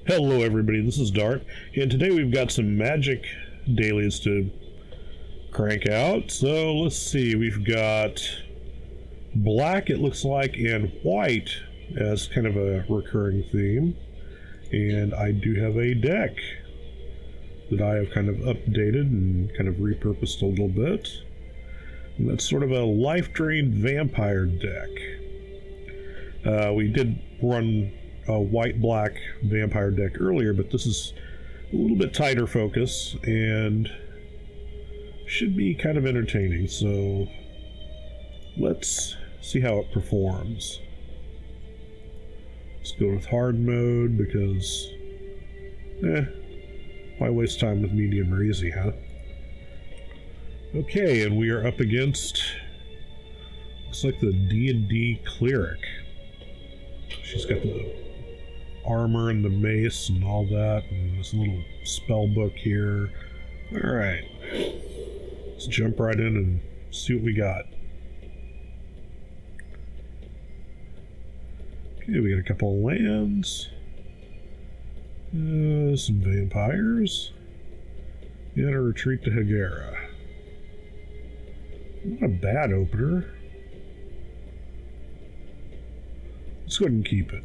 Hello everybody, this is Dartt, and today we've got some magic dailies to crank out. So let's see, we've got black, it looks like, and white as kind of a recurring theme. And I do have a deck that I have kind of updated and kind of repurposed a little bit. And that's sort of a Lifedrain vampire deck. We did run a white-black vampire deck earlier, but this is a little bit tighter focus and should be kind of entertaining. So let's see how it performs. Let's go with hard mode because why waste time with medium or easy, huh? Okay, and we are up against, looks like the D&D cleric. She's got the armor and the mace and all that, and this little spell book here. Alright, let's jump right in and see what we got. Okay, we got a couple of lands, some vampires, and a retreat to Hagera. Not a bad opener. Let's go ahead and keep it,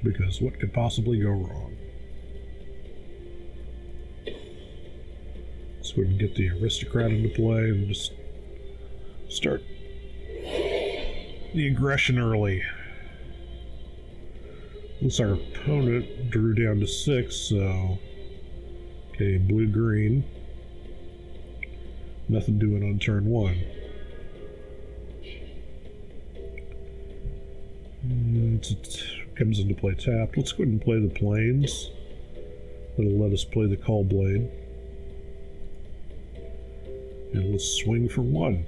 because what could possibly go wrong? Let's go ahead and get the aristocrat into play and just start the aggression early. Looks like our opponent drew down to 6, so okay, blue-green. Nothing doing on turn 1. It comes into play tapped. Let's go ahead and play the plains. That'll let us play the Call Blade. And let's swing for 1.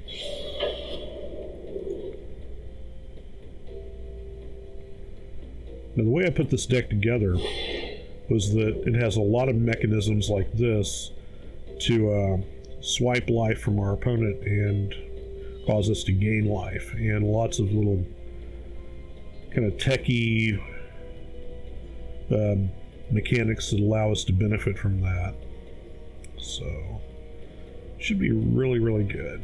Now the way I put this deck together was that it has a lot of mechanisms like this to swipe life from our opponent and cause us to gain life, and lots of little kind of techie mechanics that allow us to benefit from that. So should be really, really good.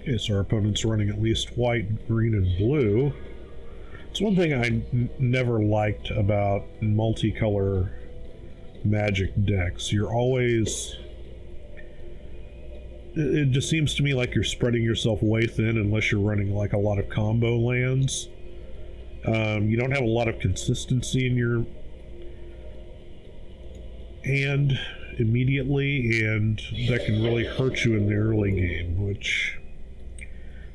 Okay, so our opponent's running at least white, green, and blue. It's one thing I never liked about multicolor magic decks. You're always... It just seems to me like you're spreading yourself way thin unless you're running like a lot of combo lands. You don't have a lot of consistency in your hand immediately, and that can really hurt you in the early game, which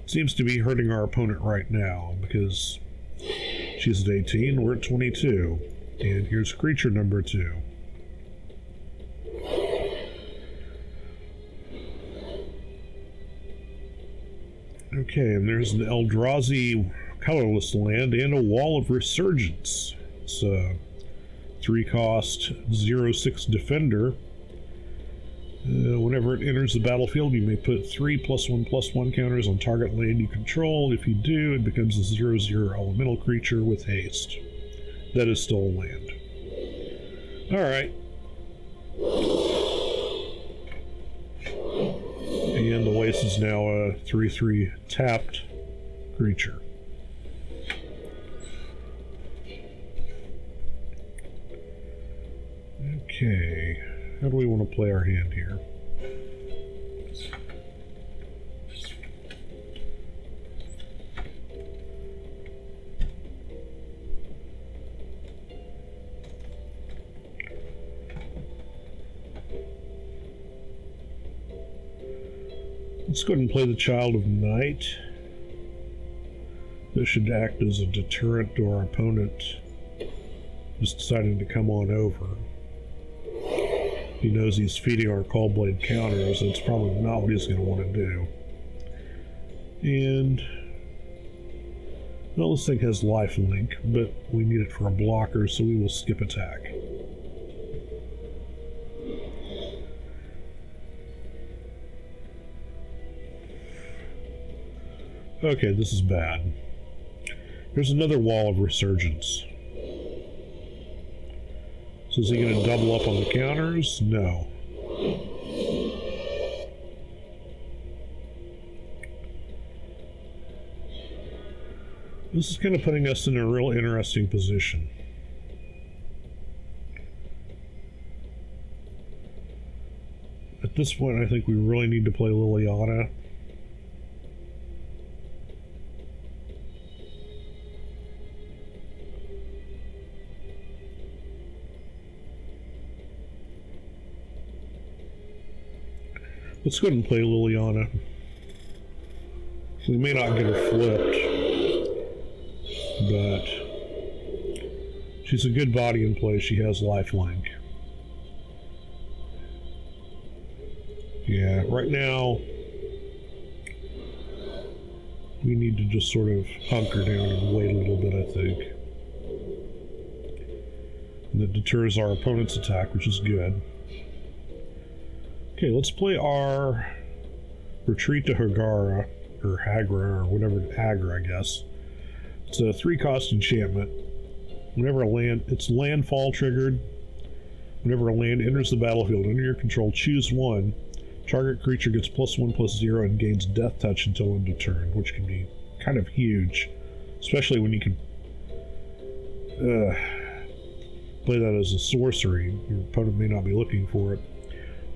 seems to be hurting our opponent right now because she's at 18, we're at 22, and here's creature number 2. Okay, and there's an Eldrazi colorless land and a Wall of Resurgence. It's a 3-cost 0/6 defender. Whenever it enters the battlefield, you may put 3+1/+1 counters on target land you control. If you do, it becomes a 0/0 elemental creature with haste. That is still a land. Alright. And the waste is now a 3/3 tapped creature. Okay, how do we want to play our hand here? Let's go ahead and play the Child of Night. This should act as a deterrent to our opponent just deciding to come on over. He knows he's feeding our Call Blade counters, and it's probably not what he's going to want to do. And well, this thing has life link, but we need it for a blocker, so we will skip attack. Okay, this is bad. Here's another wall of resurgence. So is he going to double up on the counters? No. This is kind of putting us in a real interesting position. At this point, I think we really need to play Liliana. Let's go ahead and play Liliana. We may not get her flipped, but she's a good body in play. She has lifelink. Yeah, right now we need to just sort of hunker down and wait a little bit, I think. And that deters our opponent's attack, which is good. Okay, let's play our Retreat to Hagara, or Hagra, or whatever, Hagra, I guess. It's a 3-cost enchantment. Whenever a land, it's landfall triggered. Whenever a land enters the battlefield under your control, choose one. Target creature gets +1/+0 and gains Death Touch until end of turn, which can be kind of huge, especially when you can play that as a sorcery. Your opponent may not be looking for it.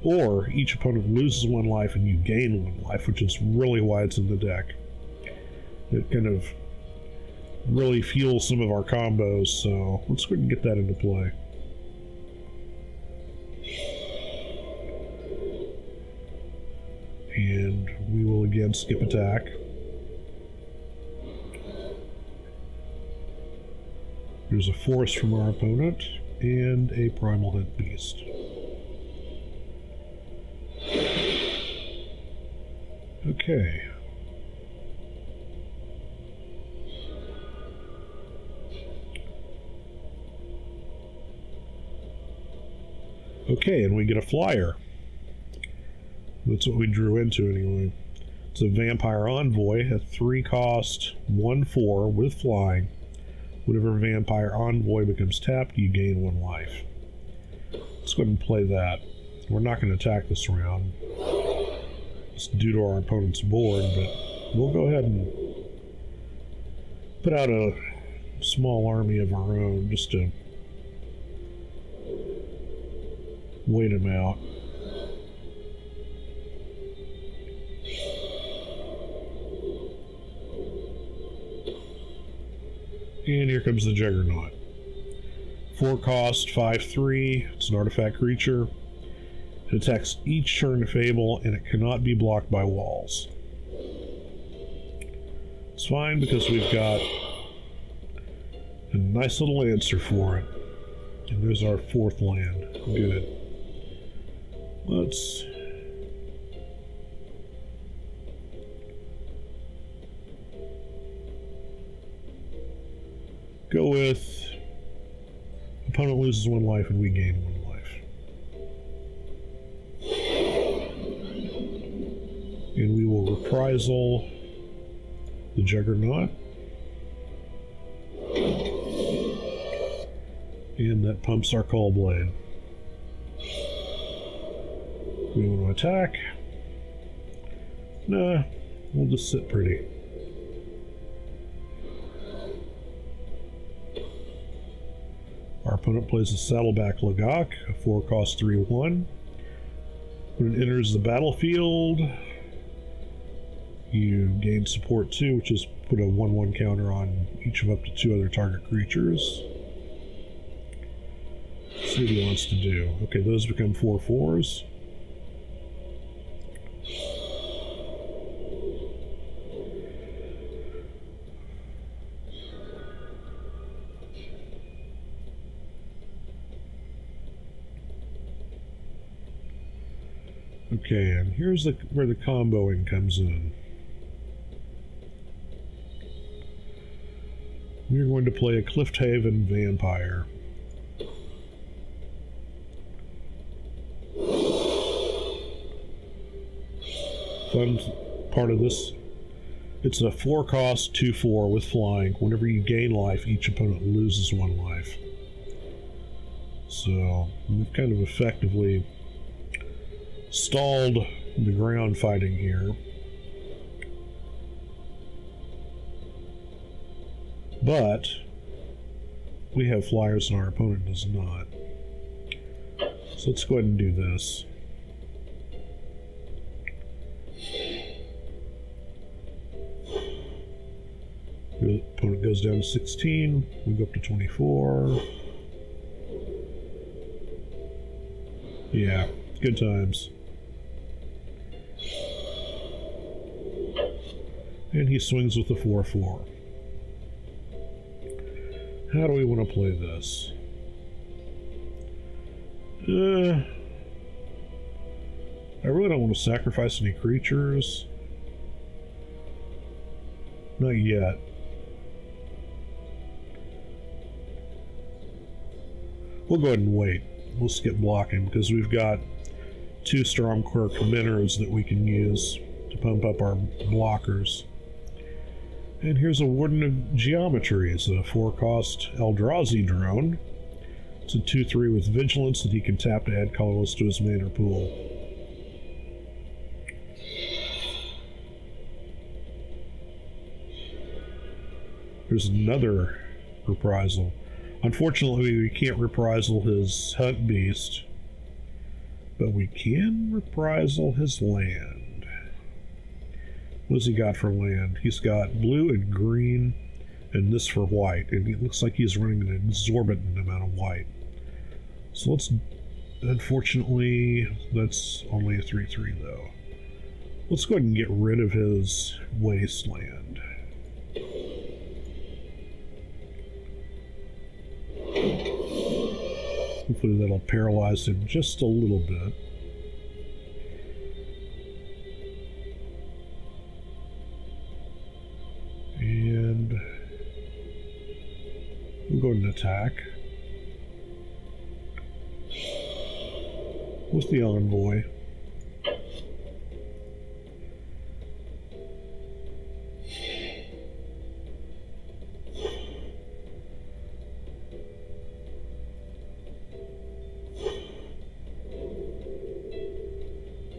Or each opponent loses 1 life and you gain 1 life, which is really why it's in the deck. It kind of really fuels some of our combos, so let's go ahead and get that into play. And we will again skip attack. There's a force from our opponent and a primal hit beast. Okay. Okay, and we get a flyer. That's what we drew into anyway. It's a Vampire Envoy, a 3-cost 1/4 with flying. Whenever Vampire Envoy becomes tapped, you gain 1 life. Let's go ahead and play that. We're not going to attack this round. It's due to our opponent's board, but we'll go ahead and put out a small army of our own just to wait him out. And here comes the Juggernaut. 4-cost, 5/3. It's an artifact creature. It attacks each turn of Fable, and it cannot be blocked by walls. It's fine because we've got a nice little answer for it. And there's our 4th land. Good. Let's go with opponent loses 1 life and we gain 1 life. And we will reprisal the Juggernaut. And that pumps our Call Blade. We want to attack. Nah, we'll just sit pretty. Our opponent plays a Saddleback Lagak, a 4-cost 3/1. When it enters the battlefield, you gain support 2, which is put a 1/1 counter on each of up to 2 other target creatures. Let's see what he wants to do. Okay, those become 4/4s. Okay, and here's where the comboing comes in. We're going to play a Clifthaven Vampire. Fun part of this It's a 4-cost 2/4 with flying. Whenever you gain life, each opponent loses 1 life. So we've kind of effectively stalled the ground fighting here. But we have flyers and our opponent does not. So let's go ahead and do this. The opponent goes down to 16, we go up to 24. Yeah, good times. And he swings with the 4/4. How do we want to play this? I really don't want to sacrifice any creatures. Not yet. We'll go ahead and wait. We'll skip blocking because we've got 2 Stormquirk Minnows that we can use to pump up our blockers. And here's a Warden of Geometry. It's a 4-cost Eldrazi drone. It's a 2/3 with Vigilance that he can tap to add colorless to his mana pool. There's another Reprisal. Unfortunately, we can't Reprisal his Hunt Beast, but we can Reprisal his land. What has he got for land? He's got blue and green, and this for white, and it looks like he's running an exorbitant amount of white. So let's, unfortunately, that's only a 3/3 though. Let's go ahead and get rid of his wasteland. Hopefully that'll paralyze him just a little bit. And we'll go ahead and attack with the Envoy.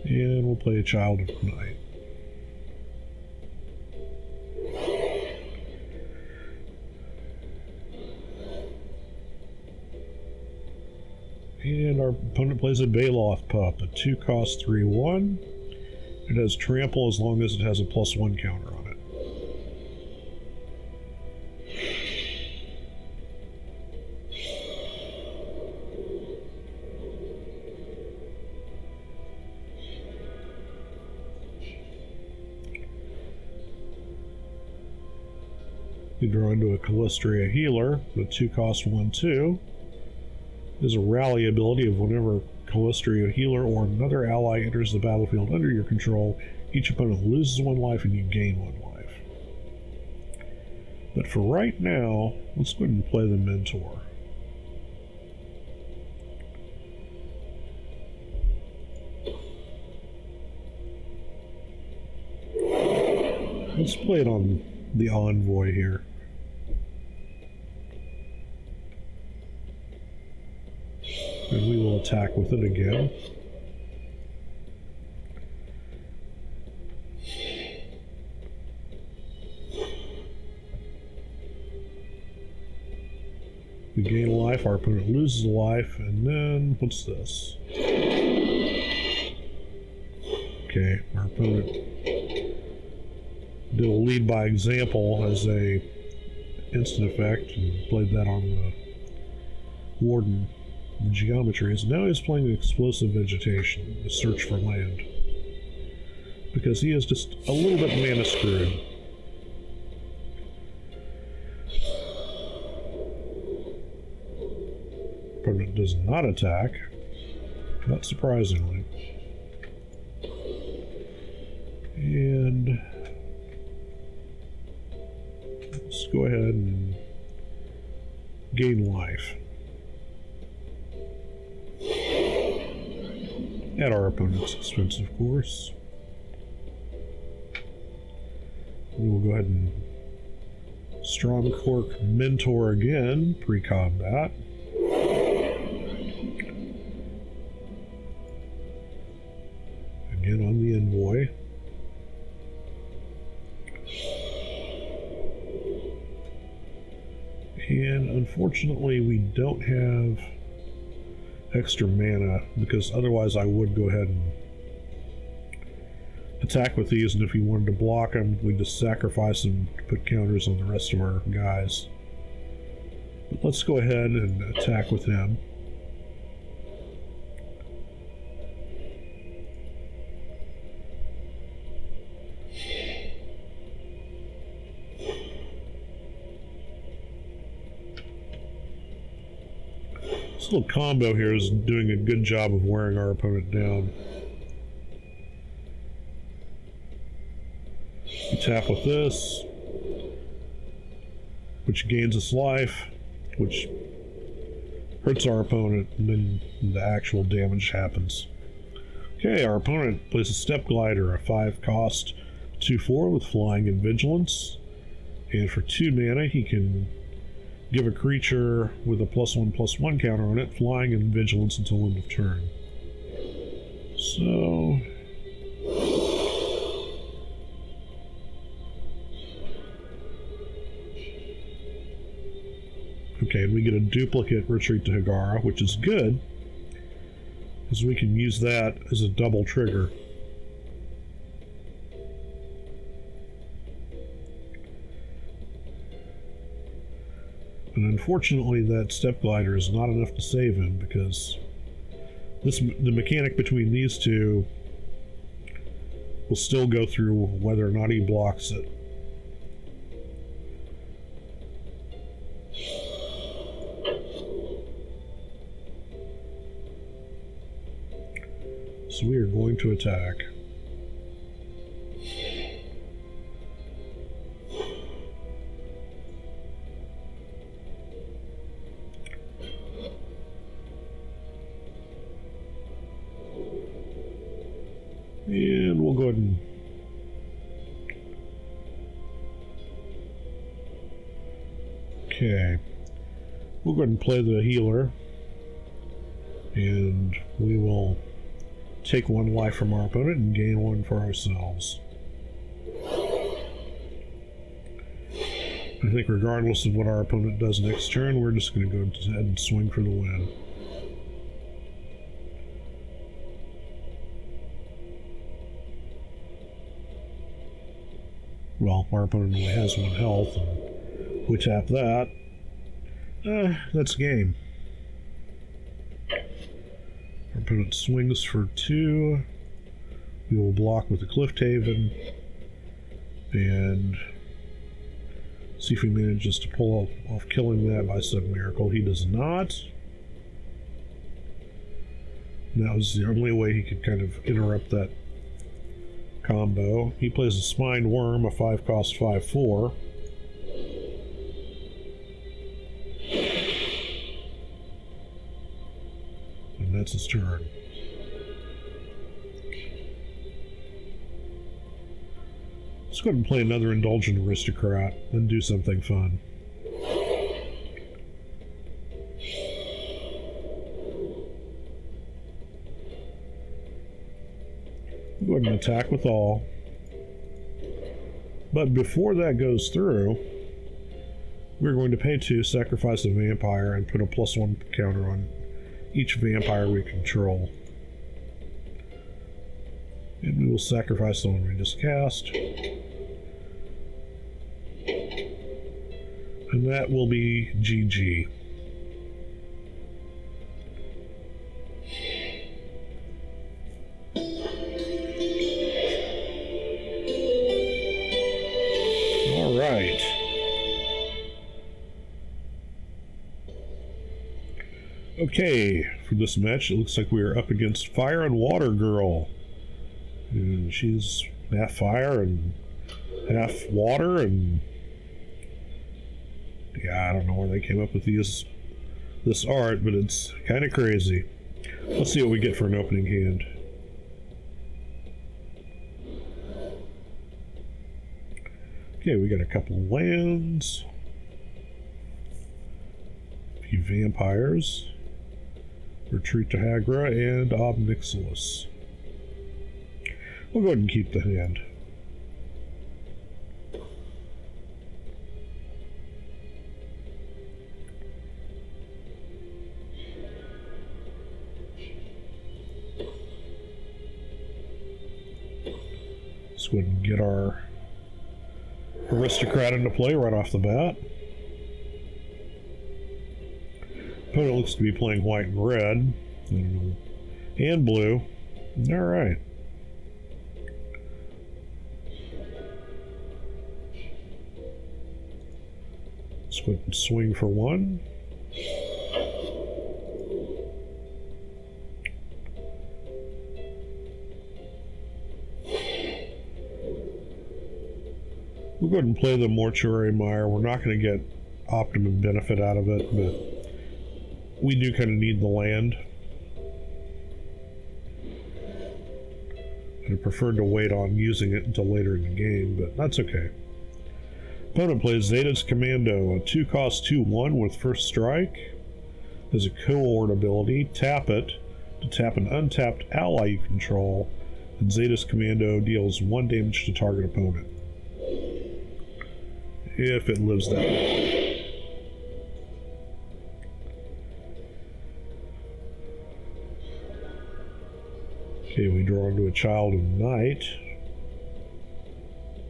And we'll play a Child of Night. And our opponent plays a Baloth Pup, a 2-cost 3/1. It has trample as long as it has a +1 counter on it. We draw into a Callistria Healer, the 2-cost 1/2. There's a rally ability of whenever Callistria Healer or another ally enters the battlefield under your control, each opponent loses 1 life and you gain 1 life. But for right now, let's go ahead and play the Mentor. Let's play it on the Envoy here. And we will attack with it again. We gain a life, our opponent loses a life, and then what's this? Okay, our opponent did a lead by example as a instant effect and played that on the Warden Geometries. Now he's playing Explosive Vegetation, the search for land, because he is just a little bit mana screwed. Opponent does not attack, not surprisingly. And let's go ahead and gain life. At our opponent's expense, of course. We will go ahead and Strong Cork Mentor again, pre-combat. Again on the envoy. And unfortunately we don't have extra mana, because otherwise I would go ahead and attack with these, and if you wanted to block them, we just sacrifice them to put counters on the rest of our guys. But let's go ahead and attack with him. This little combo here is doing a good job of wearing our opponent down. You tap with this, which gains us life, which hurts our opponent, and then the actual damage happens. Okay, our opponent plays a Step Glider, a 5-cost 2/4 with Flying and Vigilance, and for 2 mana he can give a creature with a +1/+1 counter on it, Flying and Vigilance until end of turn. So okay, and we get a duplicate Retreat to Hagara, which is good, because we can use that as a double trigger. And unfortunately that Step Glider is not enough to save him, because the mechanic between these two will still go through whether or not he blocks it. So we are going to attack. And we'll go ahead and okay. We'll go ahead and play the healer, and we will take 1 life from our opponent and gain 1 for ourselves. I think regardless of what our opponent does next turn, we're just going to go ahead and swing for the win. Well, our opponent only has 1 health, and we tap that. That's game. Our opponent swings for 2. We will block with the Clifthaven and see if he manages to pull off killing that by some miracle. He does not. And that was the only way he could kind of interrupt that combo. He plays a Spined Worm, a 5-cost 5/4. And that's his turn. Let's go ahead and play another Indulgent Aristocrat and do something fun. Go ahead and attack with all. But before that goes through, we're going to pay 2, sacrifice a vampire, and put a +1 counter on each vampire we control. And we will sacrifice the one we just cast. And that will be GG. All right. Okay, for this match, it looks like we are up against Fire and Water Girl. And she's half fire and half water, and yeah, I don't know where they came up with this art, but it's kind of crazy. Let's see what we get for an opening hand. Okay, we got a couple of lands. A few vampires. Retreat to Hagra and Ob Nixilis. We'll go ahead and keep the hand. Let's go ahead and get our aristocrat into play right off the bat. Opponent looks to be playing white and red. And blue. Alright. Let's go ahead and swing for one. We'll go ahead and play the Mortuary Mire. We're not going to get optimum benefit out of it, but we do kind of need the land. I'd have preferred to wait on using it until later in the game, but that's okay. Opponent plays Zeta's Commando, a 2-cost 2/1 with first strike. There's a Cohort ability. Tap it to tap an untapped ally you control, and Zeta's Commando deals 1 damage to target opponent. If it lives that way. Okay, we draw into a Child of Night,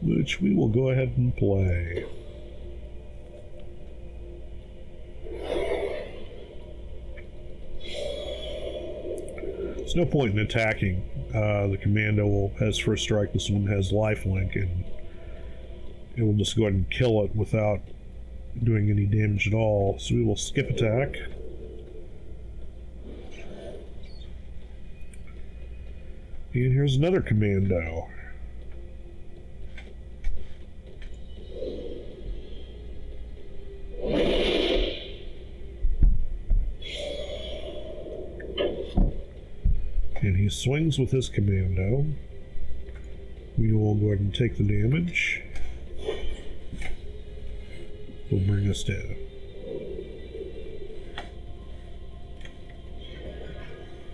which we will go ahead and play. There's no point in attacking. The Commando has first strike. This one has lifelink, and it will just go ahead and kill it without doing any damage at all. So we will skip attack. And here's another Commando. And he swings with his Commando. We will go ahead and take the damage. Will bring us to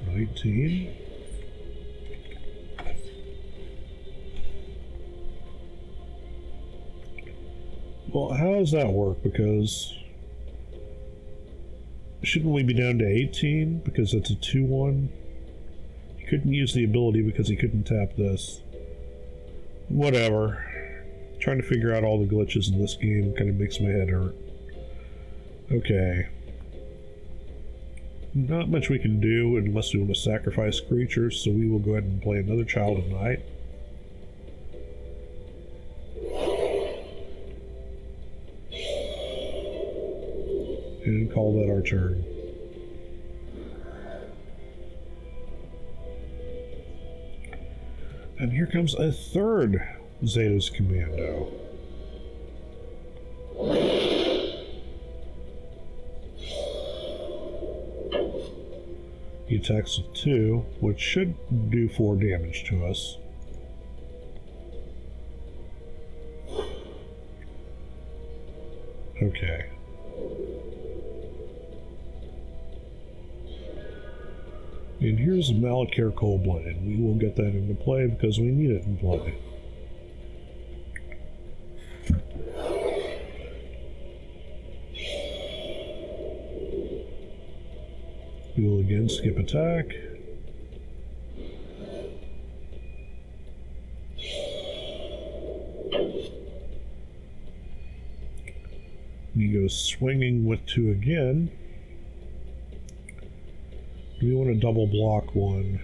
19. Well, how does that work? Because shouldn't we be down to 18? Because it's a 2/1. He couldn't use the ability because he couldn't tap this. Whatever. Trying to figure out all the glitches in this game kind of makes my head hurt. Okay. Not much we can do unless we want to sacrifice creatures, so we will go ahead and play another Child of Night. And call that our turn. And here comes a third Zeta's Commando. He attacks with 2, which should do 4 damage to us. Okay. And here's Malakir Coldblade. We will get that into play because we need it in play. We will again skip attack. He goes swinging with 2 again. Do we want to double block one?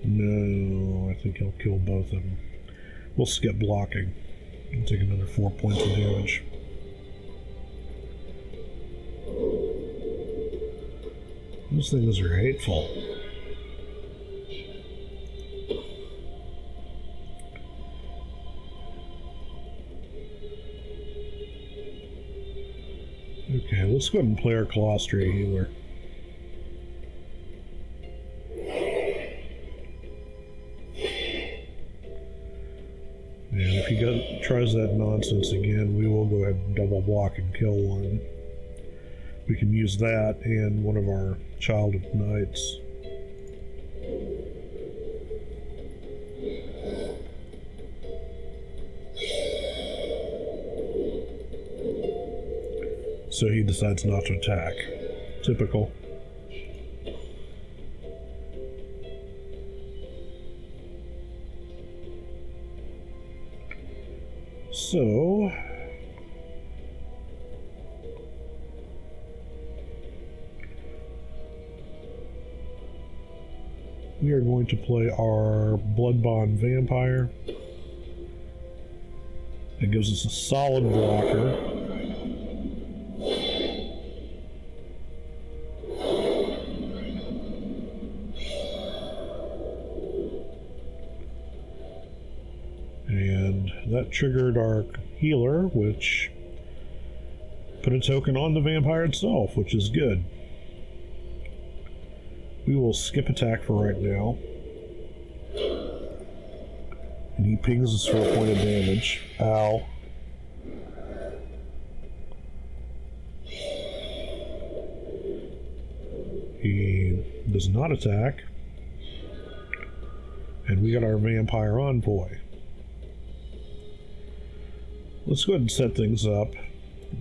No, I think he'll kill both of them. We'll skip blocking and take another 4 points of damage. Those things are hateful. Okay, let's go ahead and play our Colostria Healer. And if he tries that nonsense again, we will go ahead and double block and kill one. We can use that and one of our Child of Knights. So he decides not to attack. Typical. So we are going to play our Bloodbond Vampire. It gives us a solid blocker. And that triggered our healer, which put a token on the vampire itself, which is good. We will skip attack for right now. And he pings us for a point of damage. Ow. He does not attack. And we got our vampire envoy. Let's go ahead and set things up.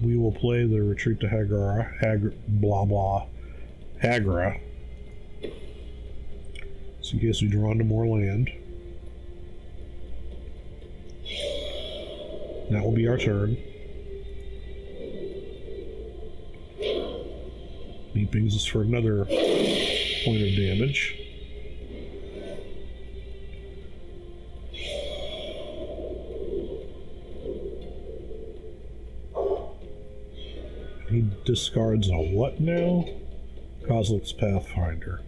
We will play the Retreat to Hagra. So in case we draw into more land. That will be our turn. He pings us for another point of damage. He discards a what now? Kozilek's Pathfinder.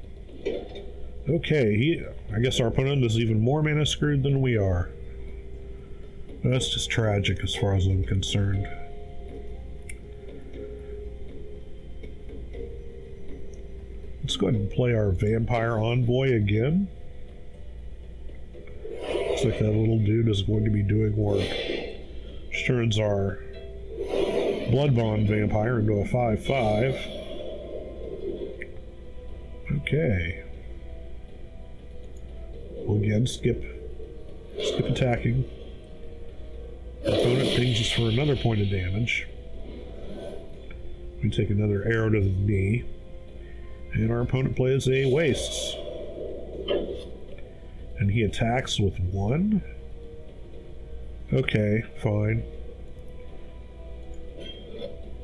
Okay, I guess our opponent is even more mana screwed than we are. That's just tragic as far as I'm concerned. Let's go ahead and play our Vampire Envoy again. Looks like that little dude is going to be doing work. Which turns our Bloodbond Vampire into a 5/5. Okay. We'll again skip attacking. Our opponent pings us for another point of damage. We take another arrow to the knee. And our opponent plays a Wastes. And he attacks with 1. Okay, fine.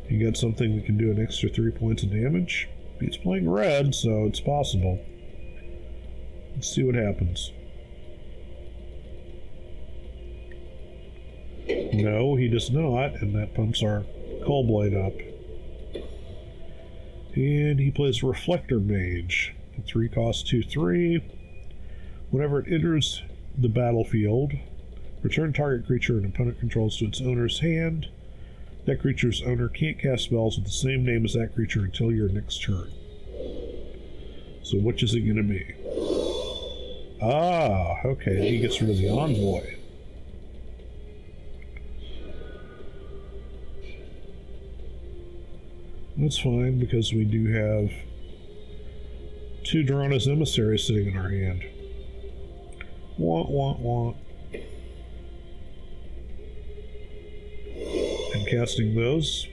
You got something that can do an extra 3 points of damage? He's playing red, so it's possible. Let's see what happens. No, he does not, and that pumps our Coldblade up. And he plays Reflector Mage. 3 cost 2/3. Whenever it enters the battlefield, return target creature an opponent controls to its owner's hand. That creature's owner can't cast spells with the same name as that creature until your next turn. So which is it going to be? Ah, okay, he gets rid of the Envoy. That's fine, because we do have 2 Drana's Emissaries sitting in our hand. Want, want, want. And casting those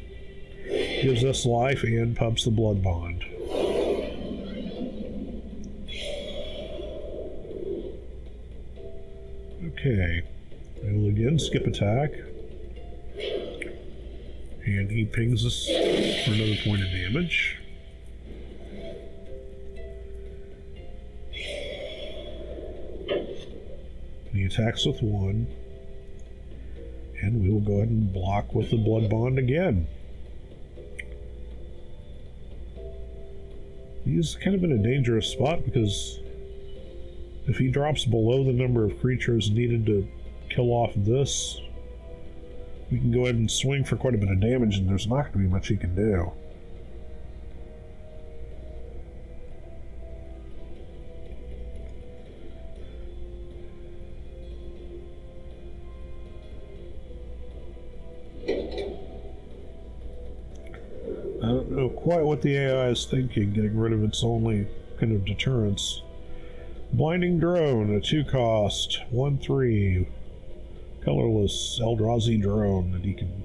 gives us life and pumps the Blood Bond. Okay. We will again skip attack. And he pings us for another point of damage. And he attacks with 1. And we will go ahead and block with the Blood Bond again. He's kind of in a dangerous spot because if he drops below the number of creatures needed to kill off this, we can go ahead and swing for quite a bit of damage, and there's not going to be much he can do. quite what the AI is thinking, getting rid of its only kind of deterrence. Blinding Drone, a 2-cost, 1/3, colorless Eldrazi drone that he can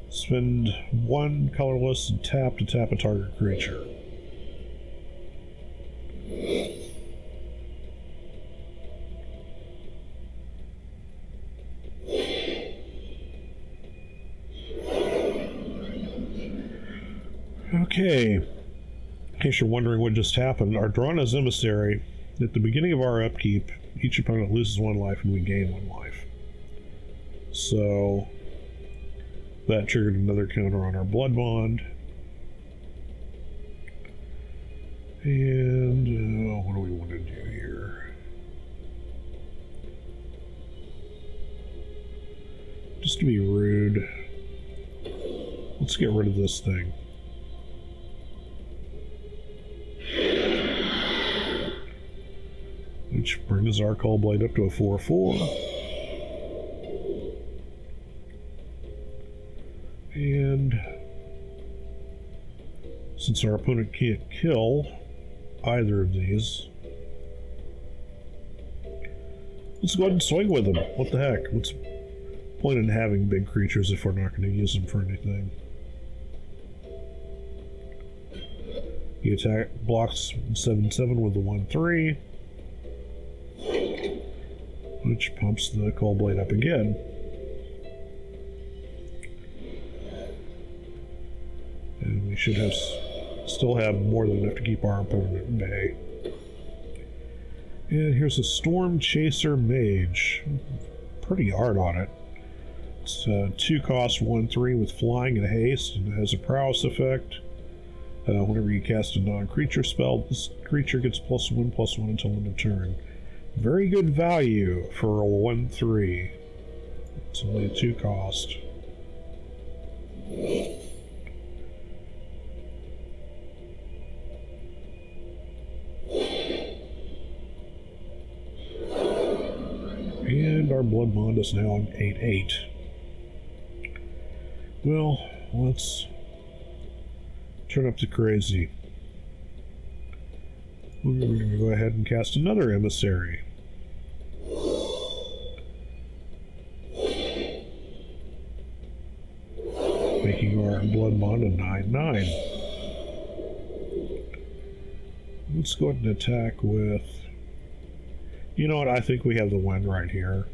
spend 1 colorless and tap to tap a target creature. Okay, in case you're wondering what just happened, our Drana's Emissary, at the beginning of our upkeep, each opponent loses 1 life and we gain 1 life. So that triggered another counter on our Blood Bond. And what do we want to do here? Just to be rude, let's get rid of this thing. Which brings our Call Blade up to a 4/4. And since our opponent can't kill either of these, let's go ahead and swing with them. What the heck? What's the point in having big creatures if we're not going to use them for anything? He blocks 7/7 with the 1/3. Which pumps the Call Blade up again. And we should have still have more than enough to keep our opponent at bay. And here's a Storm Chaser Mage. Pretty art on it. It's 2-cost, 1/3 with flying and haste, and it has a prowess effect. Whenever you cast a non-creature spell, this creature gets +1/+1 until end of turn. Very good value for a 1/3. It's only a 2-cost. And our Blood Bond is now an 8/8. Well, let's turn up the crazy. We're going to go ahead and cast another Emissary. Making our Blood Bond a 9/9. Let's go ahead and attack with... You know what? I think we have the win right here.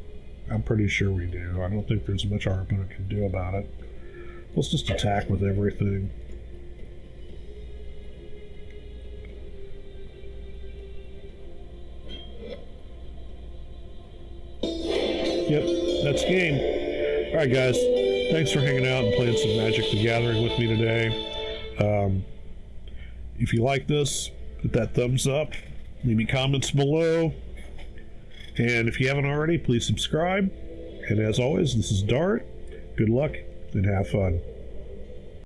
I'm pretty sure we do. I don't think there's much our opponent can do about it. Let's just attack with everything. Yep, that's game. Alright guys, thanks for hanging out and playing some Magic the Gathering with me today. If you like this, hit that thumbs up, leave me comments below, and if you haven't already, please subscribe. And as always, this is Dartt. Good luck and have fun.